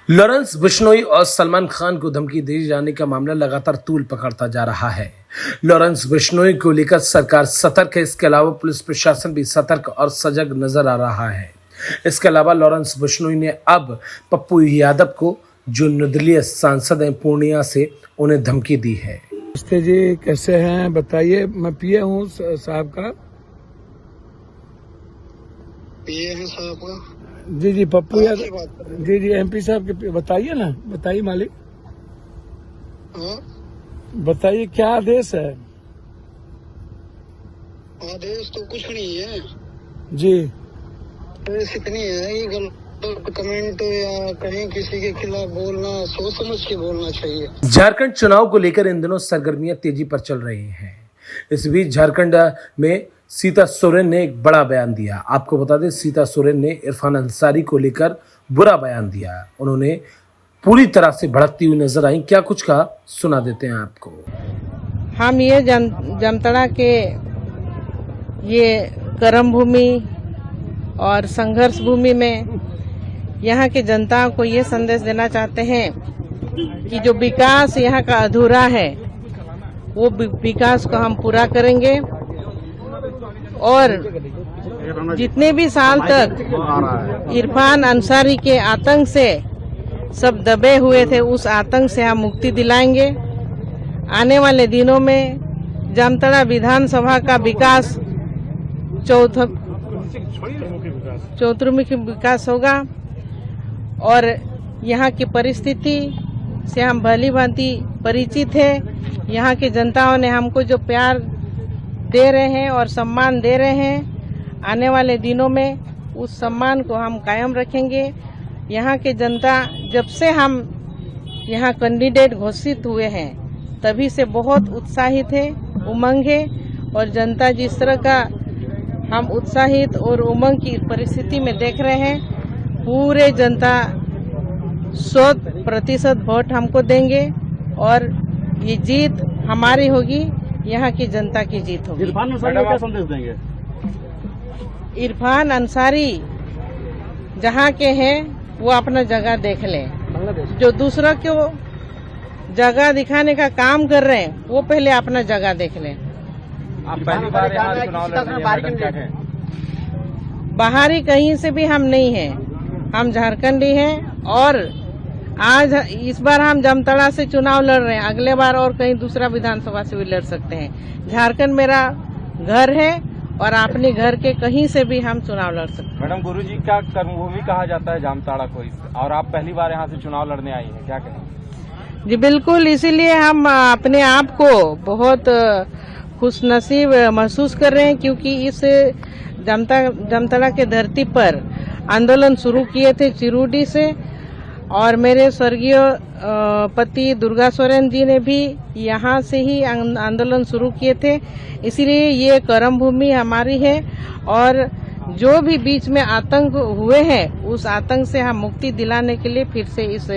Lawrence Bishnoi और सलमान खान को धमकी दिए जाने का मामला लगातार तूल पकड़ता जा रहा है। लॉरेंस बिश्नोई को लेकर सरकार सतर्क है। इसके अलावा पुलिस प्रशासन भी सतर्क और सजग नजर आ रहा है। इसके अलावा लॉरेंस बिश्नोई ने अब पप्पू यादव को, जो निर्दलीय सांसद हैं पूर्णिया से, उन्हें धमकी दी है। नमस्ते जी, कैसे हैं बताइए। मैं पीए हूँ साहब का। पीए हैं साहब का? जी पप्पू यादव जी एमपी साहब के। बताइए ना, बताइए मालिक। हाँ? बताइए क्या आदेश है। आदेश तो कुछ नहीं है जी। आदेश इतनी है कि गलत कमेंट या कहीं किसी के खिलाफ बोलना सोच समझ के बोलना चाहिए। झारखंड चुनाव को लेकर इन दिनों सरगर्मियां तेजी पर चल रही हैं। इस बीच झारखंड में सीता सोरेन ने एक बड़ा बयान दिया। आपको बता दें, सीता सोरेन ने इरफान अंसारी को लेकर बुरा बयान दिया। उन्होंने पूरी तरह से भड़कती हुई नजर आई। क्या कुछ कहा, सुना देते हैं आपको। हम ये जामताड़ा के ये कर्म भूमि और संघर्ष भूमि में यहाँ की जनता को ये संदेश देना चाहते हैं कि जो विकास यहाँ का अधूरा है वो विकास को हम पूरा करेंगे और जितने भी साल तक इरफान अंसारी के आतंक से सब दबे हुए थे, उस आतंक से हम मुक्ति दिलाएंगे। आने वाले दिनों में जामताड़ा विधानसभा का विकास चौतुर्मुखी विकास होगा और यहाँ की परिस्थिति से हम भली भांति परिचित है। यहाँ की जनताओं ने हमको जो प्यार दे रहे हैं और सम्मान दे रहे हैं, आने वाले दिनों में उस सम्मान को हम कायम रखेंगे। यहाँ के जनता जब से हम यहाँ कैंडिडेट घोषित हुए हैं तभी से बहुत उत्साहित है, उमंग है और जनता जिस तरह का हम उत्साहित और उमंग की परिस्थिति में देख रहे हैं, पूरे जनता 100% वोट हमको देंगे और ये जीत हमारी होगी, यहाँ की जनता की जीत होगी। इरफान अंसारी को क्या संदेश देंगे? इरफान अंसारी जहाँ के हैं वो अपना जगह देख लें। जो दूसरों को जगह दिखाने का काम कर रहे हैं वो पहले अपना जगह देख लें। आप पहली बार यहाँ चुनाव लड़ रहे हैं? बाहरी कहीं से भी हम नहीं हैं, हम झारखंडी हैं और आज इस बार हम जामताड़ा से चुनाव लड़ रहे हैं। अगले बार और कहीं दूसरा विधानसभा से भी लड़ सकते हैं। झारखंड मेरा घर है और अपने घर के कहीं से भी हम चुनाव लड़ सकते हैं। मैडम, गुरुजी क्या कर्मभूमि कहा जाता है जामताड़ा को, और आप पहली बार यहाँ से चुनाव लड़ने आई हैं, क्या कहें? जी बिल्कुल, इसीलिए हम अपने आप को बहुत खुशनसीब महसूस कर रहे हैं क्योंकि इस जामताड़ा के धरती पर आंदोलन शुरू किए थे चिरूडी से और मेरे स्वर्गीय पति दुर्गा सोरेन जी ने भी यहाँ से ही आंदोलन शुरू किए थे। इसीलिए ये कर्म भूमि हमारी है और जो भी बीच में आतंक हुए हैं उस आतंक से हम मुक्ति दिलाने के लिए फिर से इस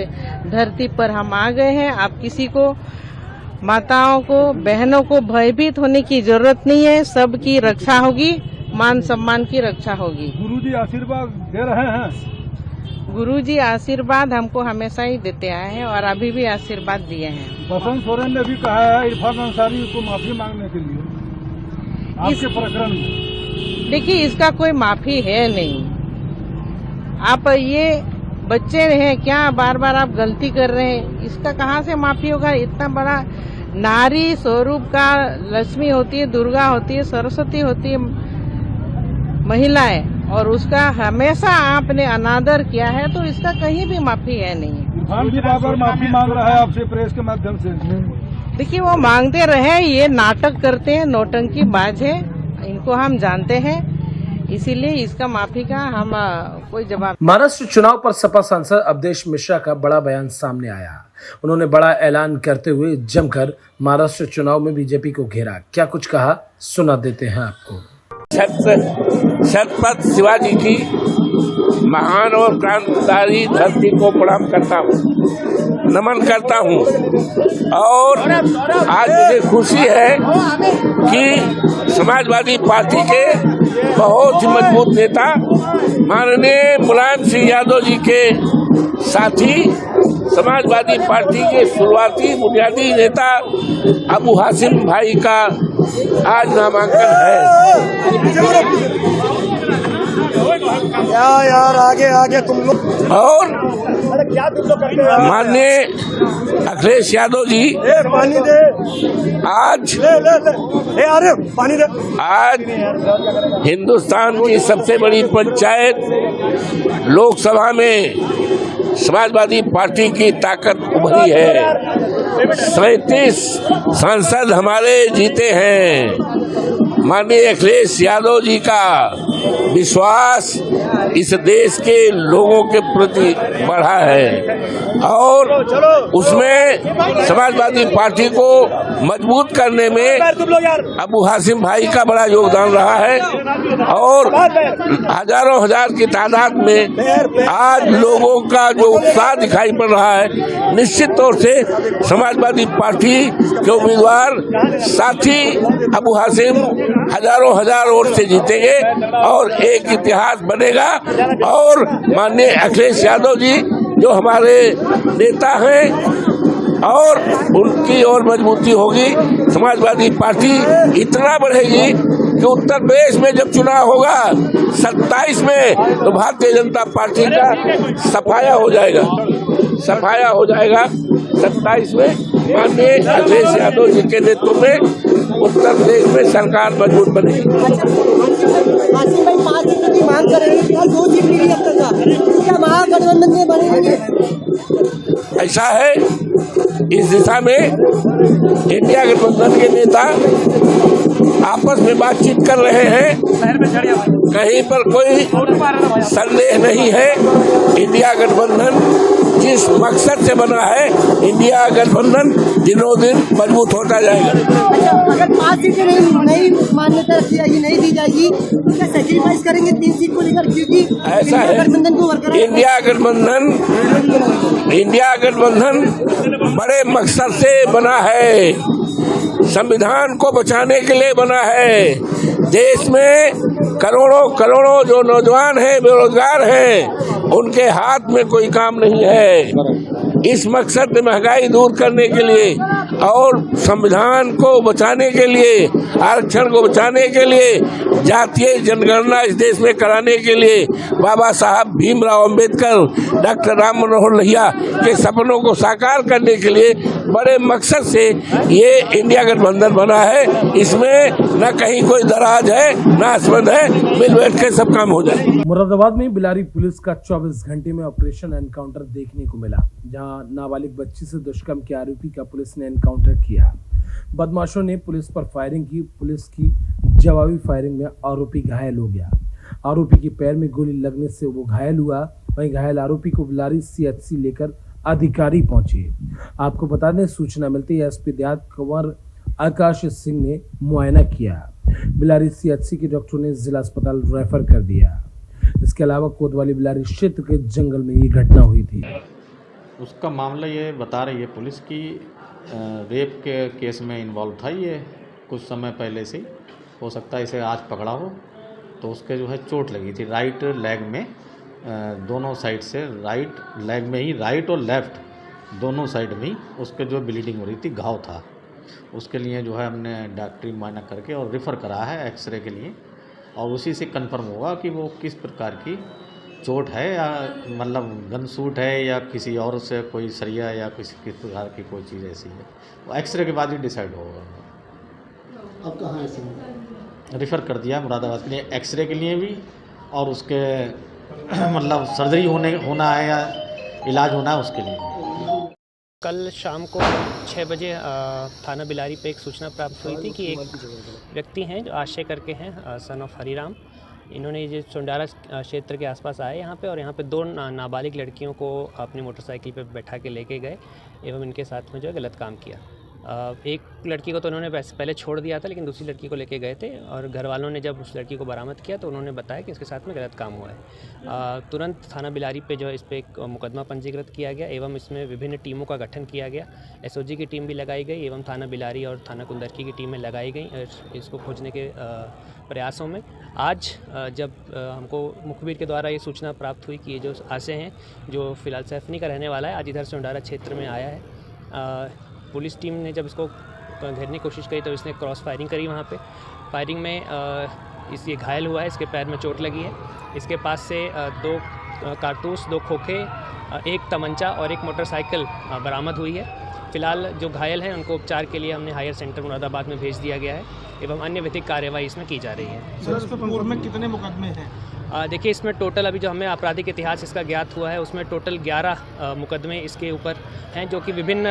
धरती पर हम आ गए हैं। आप किसी को, माताओं को, बहनों को भयभीत होने की जरूरत नहीं है। सबकी रक्षा होगी, मान सम्मान की रक्षा होगी। गुरुजी आशीर्वाद दे रहे हैं। गुरुजी आशीर्वाद हमको हमेशा ही देते आए हैं और अभी भी आशीर्वाद दिए हैं। बसंत सोरेन ने भी कहा है इरफान अंसारी को माफी मांगने के लिए आपके प्रकरण में। देखिए, इसका कोई माफी है नहीं। आप ये बच्चे हैं क्या, बार बार आप गलती कर रहे हैं, इसका कहाँ से माफी होगा? इतना बड़ा नारी स्वरूप का लक्ष्मी होती है, दुर्गा होती है, सरस्वती होती है, महिलाएं, और उसका हमेशा आपने अनादर किया है तो इसका कहीं भी माफी है नहीं। इरफान भी बार माफी मांग रहा है आपसे प्रेस के माध्यम से। देखिए, वो मांगते रहे, ये नाटक करते हैं, नौटंकी बाज है, इनको हम जानते हैं, इसीलिए इसका माफी का हम कोई जवाब। महाराष्ट्र चुनाव पर सपा सांसद अवधेश मिश्रा का बड़ा बयान सामने आया। उन्होंने बड़ा ऐलान करते हुए जमकर महाराष्ट्र चुनाव में बीजेपी को घेरा। क्या कुछ कहा, सुना देते हैं आपको। छत्रपति शिवाजी की महान और क्रांतिकारी धरती को प्रणाम करता हूँ, नमन करता हूँ और आज मुझे खुशी है कि समाजवादी पार्टी के बहुत ही मजबूत नेता माननीय मुलायम सिंह यादव जी के साथ ही समाजवादी पार्टी के शुरुआती बुनियादी नेता अबू हासिम भाई का आज नामांकन है। यार आगे तुम लोग। और माननीय अखिलेश यादव जी पानी दे आज अरे पानी दे। आज हिंदुस्तान की सबसे बड़ी पंचायत लोकसभा में समाजवादी पार्टी की ताकत उभरी है। 37 सांसद हमारे जीते हैं। माननीय अखिलेश यादव जी का विश्वास इस देश के लोगों के प्रति बढ़ा है और उसमें समाजवादी पार्टी को मजबूत करने में अबू हासिम भाई का बड़ा योगदान रहा है और हजारों हजार की तादाद में आज लोगों का जो उत्साह दिखाई पड़ रहा है, निश्चित तौर से समाजवादी पार्टी के उम्मीदवार साथी अबू हासिम हजारों हजार वोट से जीतेंगे और एक इतिहास बनेगा। और माननीय अखिलेश यादव जी जो हमारे नेता हैं और उनकी और मजबूती होगी, समाजवादी पार्टी इतना बढ़ेगी कि उत्तर प्रदेश में जब चुनाव होगा 27 में तो भारतीय जनता पार्टी का सफाया हो जाएगा 27 में माननीय अखिलेश यादव जी के नेतृत्व में उत्तर प्रदेश में सरकार मजबूत बनेगी। हासिम भाई 5 सीटों की मांग कर रहे हैं, फिलहाल 2 जीत मिली अब तक। क्या महागठबंधन में बनेंगे? ऐसा है, इस दिशा में इंडिया गठबंधन के नेता आपस में बातचीत कर रहे हैं। कहीं पर कोई संदेह नहीं है। इंडिया गठबंधन जिस मकसद से बना है, इंडिया गठबंधन दिनों दिन मजबूत होता जाएगा। अच्छा, अगर 5 सीटें नहीं मान्यता नहीं दी जाएगी तो क्या सैक्रिफाइस करेंगे 3 सीट को लेकर? क्योंकि ऐसा है, गठबंधन को बरकरार इंडिया गठबंधन बड़े मकसद से बना है, संविधान को बचाने के लिए बना है। देश में करोड़ों जो नौजवान हैं, बेरोजगार हैं, उनके हाथ में कोई काम नहीं है। इस मकसद में महंगाई दूर करने के लिए और संविधान को बचाने के लिए, आरक्षण को बचाने के लिए, जातीय जनगणना इस देश में कराने के लिए बाबा साहब भीमराव अंबेडकर, डॉक्टर राम मनोहर लोहिया के सपनों को साकार करने के लिए बड़े मकसद से ये इंडिया गठबंधन बना है। इसमें न कहीं कोई दराज है, न आसमंद है, मिल बैठ के सब काम हो जाए। मुरादाबाद में बिलारी पुलिस का 24 घंटे में ऑपरेशन एनकाउंटर देखने को मिला, जहां नाबालिग बच्ची से दुष्कर्म के आरोपी का पुलिस ने एनकाउंटर किया। बदमाशों ने पुलिस पर फायरिंग की। पुलिस की जवाबी फायरिंग में आरोपी घायल हो गया। आरोपी के पैर में गोली लगने से वो घायल हुआ। वहीं घायल आरोपी को बिलारी CHC लेकर अधिकारी पहुंचे। आपको बता दें, सूचना मिलती है एसपी देहात कुंवर आकाश सिंह ने मुआयना किया। बिलारी CHC के डॉक्टर ने जिला अस्पताल रेफर कर दिया। इसके अलावा कोतवाली बिलारी क्षेत्र के जंगल में ये घटना हुई थी। उसका मामला ये बता रही है पुलिस की रेप के केस में इन्वॉल्व था। ये कुछ समय पहले से, हो सकता है इसे आज पकड़ा हो। तो उसके जो है चोट लगी थी राइट लेग में, दोनों साइड से, राइट लेग में ही, राइट और लेफ्ट दोनों साइड में ही उसके जो ब्लीडिंग हो रही थी, घाव था। उसके लिए जो है हमने डॉक्टरी मुआयना करके और रेफ़र करा है एक्सरे के लिए, और उसी से कंफर्म होगा कि वो किस प्रकार की चोट है, या मतलब गन शूट है या किसी और से कोई सरिया या किस प्रकार की कोई चीज़ ऐसी है। वो एक्सरे के बाद ही डिसाइड होगा। अब कहाँ है? रेफ़र कर दिया मुरादाबाद के लिए, एक्सरे के लिए भी, और उसके मतलब सर्जरी होना है या इलाज होना है उसके लिए। कल शाम को 6 बजे थाना बिलारी पे एक सूचना प्राप्त हुई थी कि एक व्यक्ति हैं जो आशय करके हैं, सन ऑफ हरीराम। इन्होंने ये चुंडारा क्षेत्र के आसपास आए यहाँ पे, और यहाँ पे 2 नाबालिग लड़कियों को अपनी मोटरसाइकिल पे बैठा के लेके गए एवं इनके साथ में जो है गलत काम किया। एक लड़की को तो उन्होंने पहले छोड़ दिया था, लेकिन दूसरी लड़की को लेके गए थे, और घर वालों ने जब उस लड़की को बरामद किया तो उन्होंने बताया कि इसके साथ में गलत काम हुआ है। तुरंत थाना बिलारी पे जो है इस पर एक मुकदमा पंजीकृत किया गया एवं इसमें विभिन्न टीमों का गठन किया गया। SOG की टीम भी लगाई गई एवं थाना बिलारी और थाना कुंदरकी की टीमें लगाई गई इसको खोजने के प्रयासों में आज जब हमको मुखबिर के द्वारा ये सूचना प्राप्त हुई कि ये जो आसे हैं जो फिलहाल सैफनी का रहने वाला है आज इधर सोंडारा क्षेत्र में आया है, पुलिस टीम ने जब इसको घेरने की कोशिश करी तो इसने क्रॉस फायरिंग करी। वहाँ पे फायरिंग में ये घायल हुआ है, इसके पैर में चोट लगी है। इसके पास से 2 कारतूस, 2 खोखे, 1 तमंचा और 1 मोटरसाइकिल बरामद हुई है। फिलहाल जो घायल हैं उनको उपचार के लिए हमने हायर सेंटर मुरादाबाद में भेज दिया गया है एवं अन्य विधिक कार्यवाही इसमें की जा रही है। सर, इस पर पूर्व में कितने मुकदमे हैं? देखिए, इसमें टोटल अभी जो हमें आपराधिक इतिहास इसका ज्ञात हुआ है उसमें टोटल 11 मुकदमे इसके ऊपर हैं, जो कि विभिन्न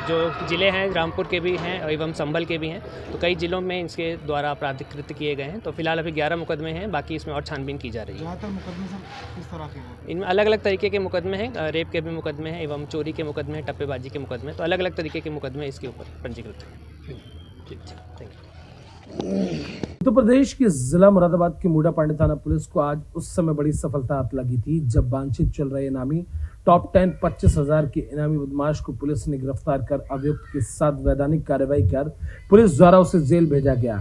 जो ज़िले हैं, रामपुर के भी हैं एवं संभल के भी हैं, तो कई ज़िलों में इसके द्वारा आपराधिक कृत्य किए गए हैं। तो फिलहाल अभी 11 मुकदमे हैं, बाकी इसमें और छानबीन की जा रही है। ज़्यादातर मुकदमे सब किस तरह के हैं? इनमें अलग अलग तरीके के मुकदमे हैं, रेप के भी मुकदमे हैं एवं चोरी के मुकदमे हैं, टप्पेबाजी के मुकदमे हैं, तो अलग अलग तरीके के मुकदमे इसके ऊपर पंजीकृत हैं। ठीक, थैंक यू। उत्तर प्रदेश के जिला मुरादाबाद के मूडा पांडे थाना पुलिस को आज उस समय बड़ी सफलता हाथ लगी थी जब वांछित चल रहे इनामी टॉप 10 25,000 के इनामी बदमाश को पुलिस ने गिरफ्तार कर अभियुक्त के साथ वैधानिक कार्रवाई कर पुलिस द्वारा उसे जेल भेजा गया।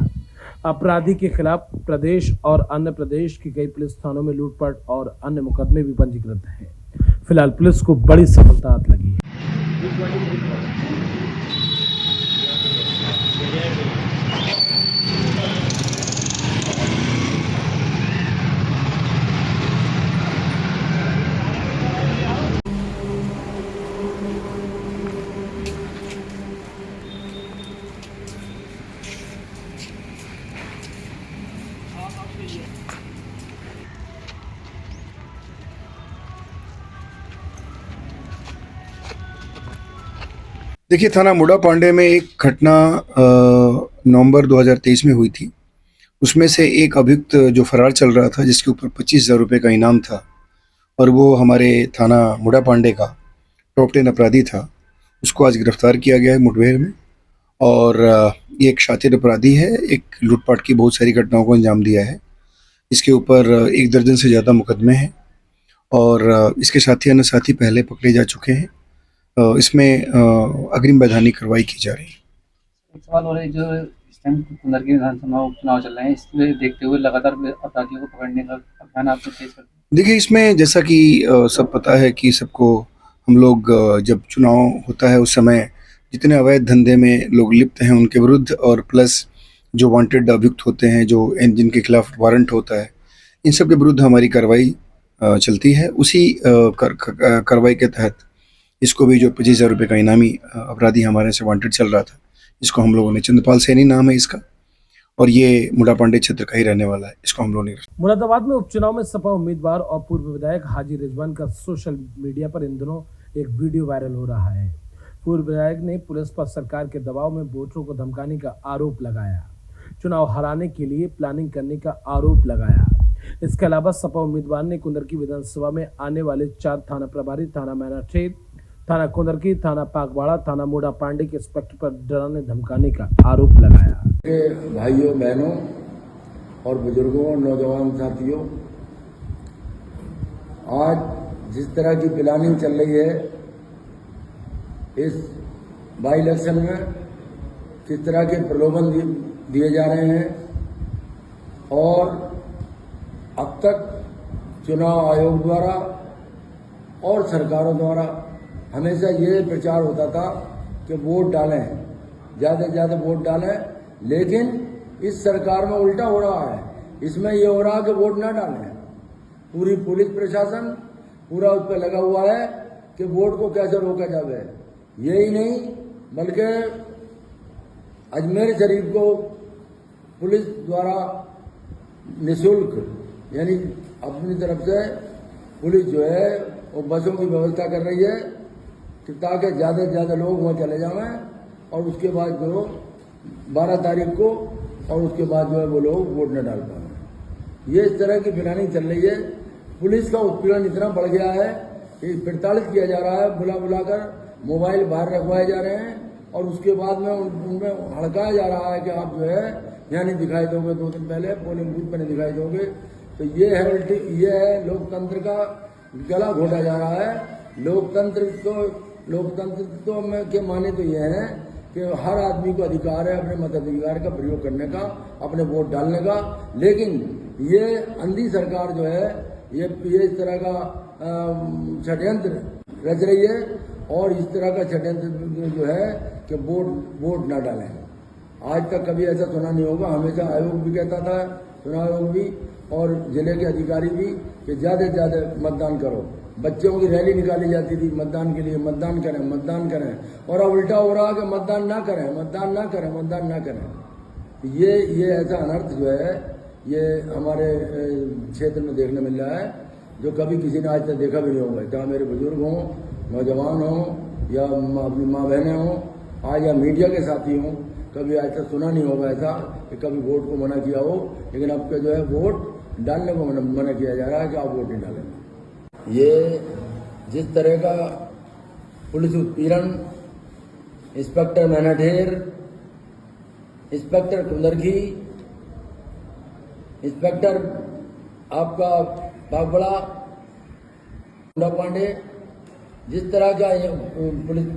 अपराधी के खिलाफ प्रदेश और अन्य प्रदेश के कई पुलिस थानों में लूटपाट और अन्य मुकदमे भी पंजीकृत हैं। फिलहाल पुलिस को बड़ी सफलता हाथ लगी है। देखिए, थाना मूडा पांडे में एक घटना नवंबर 2023 में हुई थी। उसमें से एक अभियुक्त जो फरार चल रहा था, जिसके ऊपर 25,000 रुपये का इनाम था और वो हमारे थाना मूडा पांडे का टॉप 10 अपराधी था, उसको आज गिरफ्तार किया गया है मुठभेड़ में। और ये एक शातिर अपराधी है, एक लूटपाट की बहुत सारी घटनाओं को अंजाम दिया है। इसके ऊपर 1 दर्जन से ज़्यादा मुकदमे हैं और इसके साथी अन्य साथी पहले पकड़े जा चुके हैं। इसमें अग्रिम वैधानिक कार्रवाई की जा रही है। एक सवाल हो रहा है, जो इस टाइम कुंदर की विधानसभा उपचुनाव चल रहे हैं, इसमें देखते हुए लगातार अपराधियों को पकड़ने का अभियान आपने तेज कर दिया। देखिए, इसमें जैसा कि सब पता है कि सबको, हम लोग जब चुनाव होता है उस समय जितने अवैध धंधे में लोग लिप्त हैं उनके विरुद्ध, और प्लस जो वांटेड अभियुक्त होते हैं, जो जिनके खिलाफ वारंट होता है, इन सब के विरुद्ध हमारी कार्रवाई चलती है। उसी कार्रवाई के तहत इसको भी, जो 25,000 रुपये का इनामी अपराधी हमारे से वांटेड चल रहा था, इसको हम लोगों ने, चंद्रपाल सैनी नाम है इसका, और ये मूडा पांडे क्षेत्र का ही रहने वाला है, इसको हम लोगों ने। मुरादाबाद में उपचुनाव में सपा उम्मीदवार और पूर्व विधायक हाजी रिजवान का सोशल मीडिया पर इन दिनों एक वीडियो वायरल हो रहा है। पूर्व विधायक ने पुलिस पर सरकार के दबाव में वोटरों को धमकाने का आरोप लगाया, चुनाव हराने के लिए प्लानिंग करने का आरोप लगाया। इसके अलावा सपा उम्मीदवार ने कुंदरकी विधानसभा में आने वाले 4 थाना प्रभारी, थाना मैनाठेत, थाना कुंदरकी, थाना पाकबाड़ा, थाना मूडा पांडे के इंस्पेक्टर पर डराने धमकाने का आरोप लगाया। भाइयों बहनों और बुजुर्गों, नौजवान साथियों, आज जिस तरह की प्लानिंग चल रही है इस बाई इलेक्शन में, किस तरह के प्रलोभन दिए जा रहे हैं, और अब तक चुनाव आयोग द्वारा और सरकारों द्वारा हमेशा ये प्रचार होता था कि वोट डालें, ज़्यादा से ज़्यादा वोट डालें, लेकिन इस सरकार में उल्टा हो रहा है। इसमें ये हो रहा है कि वोट ना डालें। पूरी पुलिस प्रशासन पूरा उस पर लगा हुआ है कि वोट को कैसे रोका जाए। यही नहीं, बल्कि अजमेर शरीफ को पुलिस द्वारा निःशुल्क, यानी अपनी तरफ से पुलिस जो है वो बसों की व्यवस्था कर रही है कि ताकि ज़्यादा से ज़्यादा लोग वहाँ चले जाएं, और उसके बाद जो 12 तारीख को, और उसके बाद जो है वो लोग वोट न डाल पाएं। ये इस तरह की प्लानिंग चल रही है। पुलिस का उत्पीड़न इतना बढ़ गया है कि प्रताड़ित किया जा रहा है, बुला बुलाकर मोबाइल बाहर रखवाए जा रहे हैं, और उसके बाद में उनमें हड़काया जा रहा है कि आप जो है यहाँ नहीं दिखाई दोगे, 2 दिन पहले पोलिंग बूथ पर नहीं दिखाई दोगे। तो ये है लोकतंत्र का गला घोटा जा रहा है। लोकतंत्र तो के माने तो ये है कि हर आदमी को अधिकार है अपने मताधिकार का प्रयोग करने का, अपने वोट डालने का। लेकिन ये अंधी सरकार जो है ये इस तरह का षड्यंत्र रच रही है और इस तरह का षड्यंत्र जो है कि वोट ना डालें। आज तक कभी ऐसा सुना नहीं होगा। हमेशा आयोग भी कहता था, चुनाव आयोग भी और जिले के अधिकारी भी, कि ज़्यादा से ज़्यादा मतदान करो। बच्चों की रैली निकाली जाती थी मतदान के लिए, मतदान करें मतदान करें, और अब उल्टा हो रहा कि मतदान ना करें मतदान ना करें मतदान ना करें। ये ऐसा अनर्थ जो है ये हमारे क्षेत्र में देखने मिल रहा है, जो कभी किसी ने आज तक देखा भी नहीं होगा। चाहे मेरे बुजुर्ग हों, नौजवान हों या अपनी माँ बहनें हों, आज या मीडिया के साथी हों, कभी आज तक सुना नहीं होगा ऐसा कि कभी वोट को मना किया हो। लेकिन अब के जो है वोट डालने को मना किया जा रहा है कि आप वोट नहीं डालेंगे। ये जिस तरह का पुलिस उत्पीड़न, इंस्पेक्टर मैनाढेर, इंस्पेक्टर कुंदरगी, इंस्पेक्टर आपका बागबड़ा, मुंडा पांडे, जिस तरह का पुलिस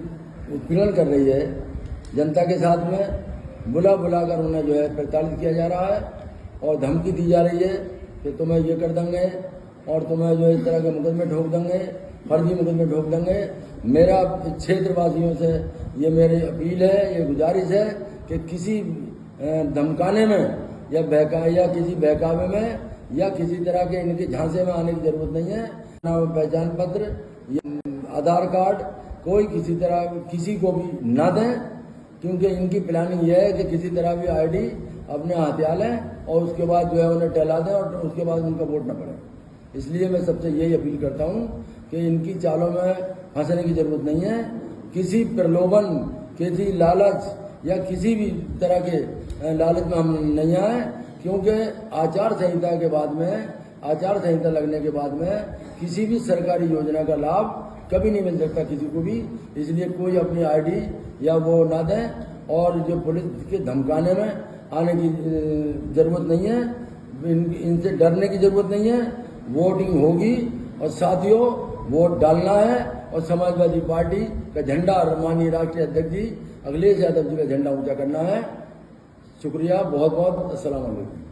उत्पीड़न कर रही है जनता के साथ में, बुलाकर उन्हें जो है प्रताड़ित किया जा रहा है और धमकी दी जा रही है कि तुम्हें ये कर देंगे और तुम्हें जो इस तरह के मुकदमे ठोक देंगे, फर्जी मुकदमे ठोक देंगे। मेरा क्षेत्रवासियों से ये मेरी अपील है, ये गुजारिश है कि किसी धमकाने में या किसी बहकावे में या किसी तरह के इनके झांसे में आने की जरूरत नहीं है। नाम, पहचान पत्र, आधार कार्ड कोई किसी तरह किसी को भी ना दें, क्योंकि इनकी प्लानिंग यह है कि किसी तरह भी आईडी अपने हथियार लें और उसके बाद जो है उन्हें टहला दें और उसके बाद उनका वोट न पड़े। इसलिए मैं सबसे यही अपील करता हूं कि इनकी चालों में फंसने की जरूरत नहीं है। किसी प्रलोभन, किसी लालच या किसी भी तरह के लालच में हम नहीं आए, क्योंकि आचार संहिता के बाद में, आचार संहिता लगने के बाद में किसी भी सरकारी योजना का लाभ कभी नहीं मिल सकता किसी को भी। इसलिए कोई अपनी आईडी या वो ना दें और जो पुलिस के धमकाने में आने की जरूरत नहीं है, इनसे डरने की जरूरत नहीं है। वोटिंग होगी और साथियों वोट डालना है और समाजवादी पार्टी का झंडा और माननीय राष्ट्रीय अध्यक्ष जी अखिलेश यादव जी का झंडा ऊंचा करना है। शुक्रिया, बहुत बहुत अस्सलाम वालेकुम।